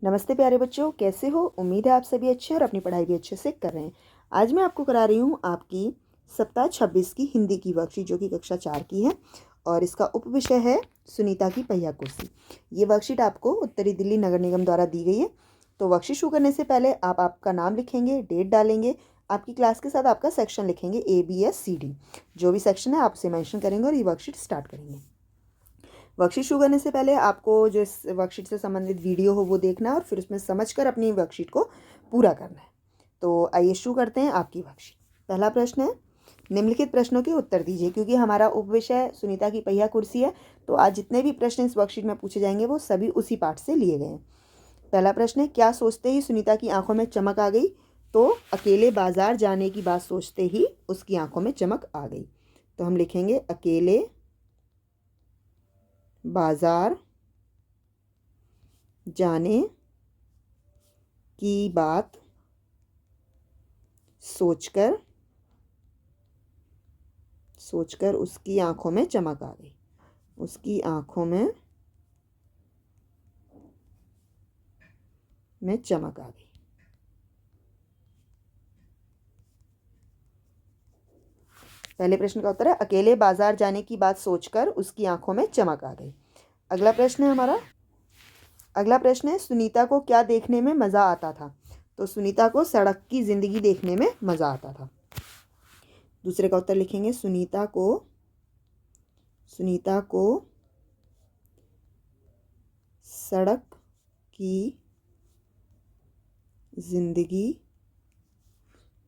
नमस्ते प्यारे बच्चों, कैसे हो। उम्मीद है आप सभी अच्छे और अपनी पढ़ाई भी अच्छे से कर रहे हैं। आज मैं आपको करा रही हूँ आपकी सप्ताह 26 की हिंदी की वर्कशीट, जो कि कक्षा 4 की है और इसका उपविषय है सुनीता की पहिया कुर्सी। ये वर्कशीट आपको उत्तरी दिल्ली नगर निगम द्वारा दी गई है। तो वर्कशीट शुरू करने से पहले आप आपका नाम लिखेंगे, डेट डालेंगे, आपकी क्लास के साथ आपका सेक्शन लिखेंगे ABSCD। जो भी सेक्शन है आप उसे मैंशन करेंगे और ये वर्कशीट स्टार्ट करेंगे। वर्कशीट शुरू करने से पहले आपको जो इस वर्कशीट से संबंधित वीडियो हो वो देखना है और फिर उसमें समझकर अपनी वर्कशीट को पूरा करना है। तो आइए शुरू करते हैं आपकी वर्कशीट। पहला प्रश्न है, निम्नलिखित प्रश्नों के उत्तर दीजिए। क्योंकि हमारा उपविषय सुनीता की पहिया कुर्सी है, तो आज जितने भी प्रश्न इस वर्कशीट में पूछे जाएंगे वो सभी उसी पाठ से लिए गए हैं। पहला प्रश्न है, क्या सोचते ही सुनीता की आंखों में चमक आ गई? तो अकेले बाजार जाने की बात सोचते ही उसकी आंखों में चमक आ गई। तो हम लिखेंगे अकेले बाजार जाने की बात सोचकर उसकी आंखों में चमक आ गई। उसकी आंखों में चमक आ गई। पहले प्रश्न का उत्तर है अकेले बाजार जाने की बात सोचकर उसकी आंखों में चमक आ गई। अगला प्रश्न है हमारा, अगला प्रश्न है, सुनीता को क्या देखने में मज़ा आता था? तो सुनीता को सड़क की ज़िंदगी देखने में मज़ा आता था। दूसरे का उत्तर लिखेंगे, सुनीता को सड़क की ज़िंदगी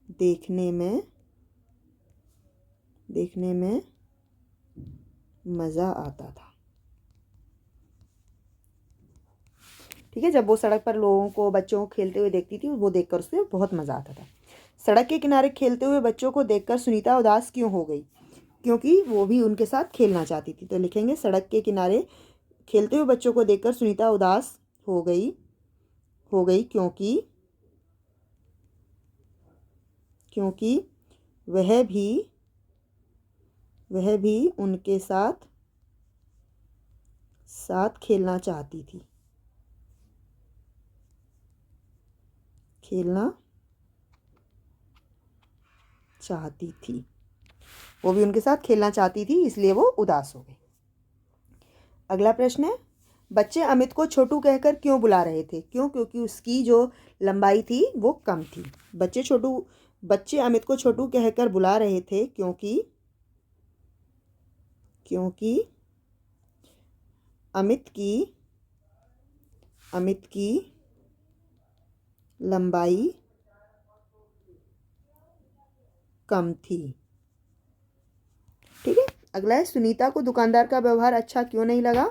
देखने में मज़ा आता था। ठीक है, जब वो सड़क पर लोगों को, बच्चों को खेलते हुए देखती थी, वो देखकर उसे बहुत मज़ा आता था। सड़क के किनारे खेलते हुए बच्चों को देखकर सुनीता उदास क्यों हो गई? क्योंकि वो भी उनके साथ खेलना चाहती थी। तो लिखेंगे सड़क के किनारे खेलते हुए बच्चों को देखकर सुनीता उदास हो गई क्योंकि वह भी उनके साथ खेलना चाहती थी। वो भी उनके साथ खेलना चाहती थी, इसलिए वो उदास हो गई। अगला प्रश्न है, बच्चे अमित को छोटू कहकर क्यों बुला रहे थे? क्यों? क्योंकि उसकी जो लंबाई थी वो कम थी। बच्चे अमित को छोटू कहकर बुला रहे थे क्योंकि अमित की लंबाई कम थी। ठीक है। अगला है, सुनीता को दुकानदार का व्यवहार अच्छा क्यों नहीं लगा?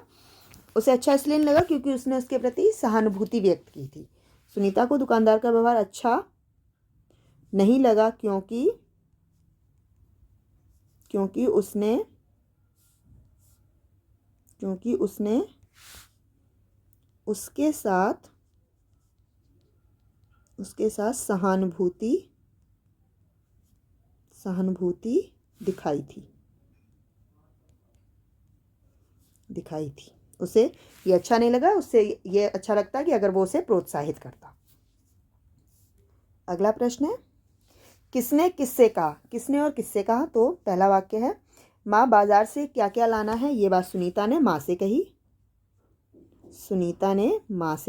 उसे अच्छा इसलिए नहीं लगा क्योंकि उसने उसके प्रति सहानुभूति व्यक्त की थी। सुनीता को दुकानदार का व्यवहार अच्छा नहीं लगा क्योंकि उसने उसके साथ सहानुभूति दिखाई थी। उसे ये अच्छा नहीं लगा, उससे ये अच्छा लगता कि अगर वो उसे प्रोत्साहित करता। अगला प्रश्न है, किसने किससे कहा? किसने और किससे कहा? तो पहला वाक्य है, माँ बाजार से क्या क्या लाना है? ये बात सुनीता ने माँ से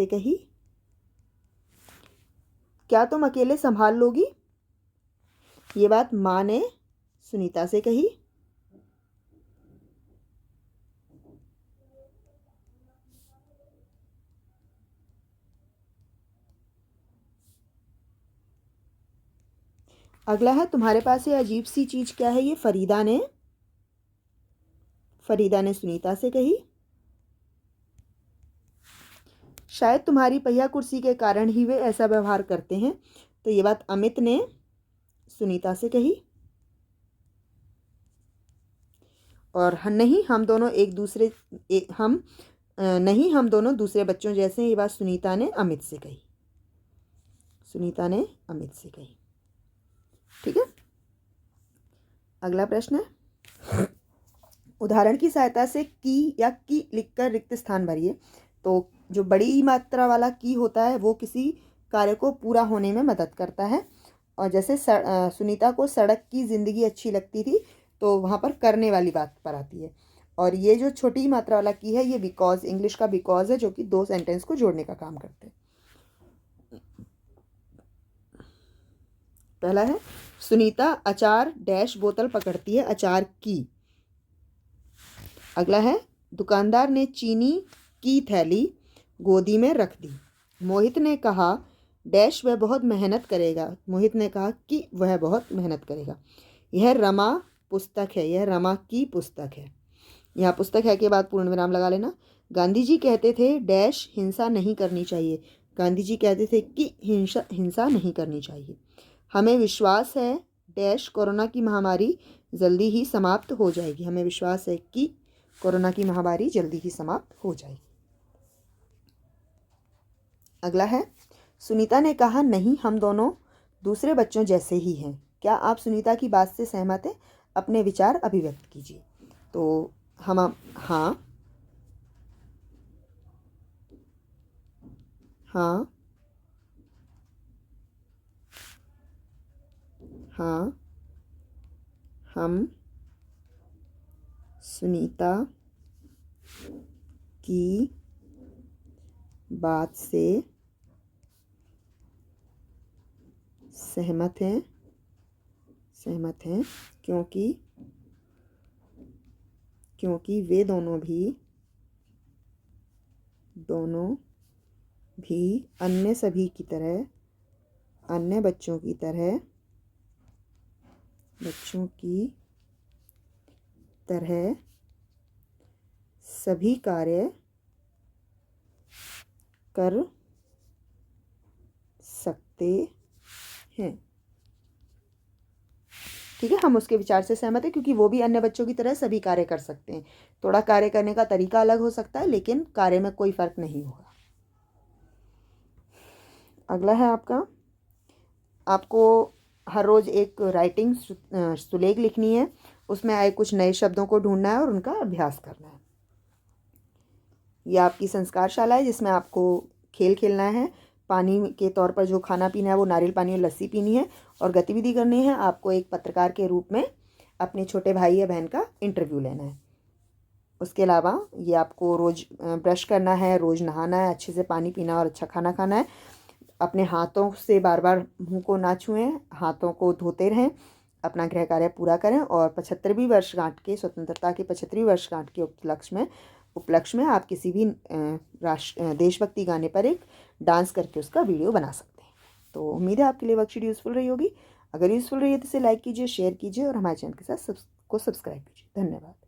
कही। क्या तुम अकेले संभाल लोगी? ये बात माँ ने सुनीता से कही। अगला है, तुम्हारे पास ये अजीब सी चीज क्या है? ये फरीदा ने सुनीता से कही। शायद तुम्हारी पहिया कुर्सी के कारण ही वे ऐसा व्यवहार करते हैं। तो ये बात अमित ने सुनीता से कही। और नहीं, हम दोनों दूसरे बच्चों जैसे हैं, ये बात सुनीता ने अमित से कही। ठीक है। अगला प्रश्न है, उदाहरण की सहायता से की या की लिखकर रिक्त स्थान भरिए। तो जो बड़ी मात्रा वाला की होता है वो किसी कार्य को पूरा होने में मदद करता है। और जैसे सुनीता को सड़क की ज़िंदगी अच्छी लगती थी, तो वहाँ पर करने वाली बात पर आती है। और ये जो छोटी मात्रा वाला की है, ये बिकॉज, इंग्लिश का बिकॉज है, जो कि दो सेंटेंस को जोड़ने का काम करते हैं। पहला है, सुनीता अचार डैश बोतल पकड़ती है अचार की। अगला है, दुकानदार ने चीनी की थैली गोदी में रख दी। मोहित ने कहा डैश वह बहुत मेहनत करेगा। मोहित ने कहा कि वह बहुत मेहनत करेगा। यह रमा पुस्तक है, यह रमा की पुस्तक है। यहाँ पुस्तक है के बाद पूर्ण विराम लगा लेना। गांधी जी कहते थे डैश हिंसा नहीं करनी चाहिए। गांधी जी कहते थे कि हिंसा नहीं करनी चाहिए। हमें विश्वास है डैश कोरोना की महामारी जल्दी ही समाप्त हो जाएगी। हमें विश्वास है कि कोरोना की महामारी जल्दी ही समाप्त हो जाएगी। अगला है, सुनीता ने कहा नहीं, हम दोनों दूसरे बच्चों जैसे ही हैं। क्या आप सुनीता की बात से सहमत हैं? अपने विचार अभिव्यक्त कीजिए। तो हम हाँ, हाँ, हाँ, हम सुनीता की बात से सहमत हैं, क्योंकि वे दोनों भी अन्य सभी की तरह, अन्य बच्चों की तरह सभी कार्य कर सकते हैं। ठीक है, हम उसके विचार से सहमत हैं क्योंकि वो भी अन्य बच्चों की तरह सभी कार्य कर सकते हैं। थोड़ा कार्य करने का तरीका अलग हो सकता है, लेकिन कार्य में कोई फर्क नहीं होगा। अगला है आपको हर रोज एक राइटिंग सुलेख लिखनी है। उसमें आए कुछ नए शब्दों को ढूंढना है और उनका अभ्यास करना है। यह आपकी संस्कारशाला है जिसमें आपको खेल खेलना है। पानी के तौर पर जो खाना पीना है वो नारियल पानी और लस्सी पीनी है। और गतिविधि करनी है, आपको एक पत्रकार के रूप में अपने छोटे भाई या बहन का इंटरव्यू लेना है। उसके अलावा ये आपको रोज़ ब्रश करना है, रोज़ नहाना है, अच्छे से पानी पीना और अच्छा खाना खाना है। अपने हाथों से बार बार मुंह को ना छुएं, हाथों को धोते रहें, अपना गृह कार्य पूरा करें। और 75वीं वर्षगांठ के, स्वतंत्रता के 75वीं वर्षगांठ के उपलक्ष्य में आप किसी भी देशभक्ति गाने पर एक डांस करके उसका वीडियो बना सकते हैं। तो उम्मीद है आपके लिए वर्कशीट यूज़फुल रही होगी। अगर यूज़फुल रही है तो इसे लाइक कीजिए, शेयर कीजिए और हमारे चैनल के साथ सब्सक्राइब कीजिए। धन्यवाद।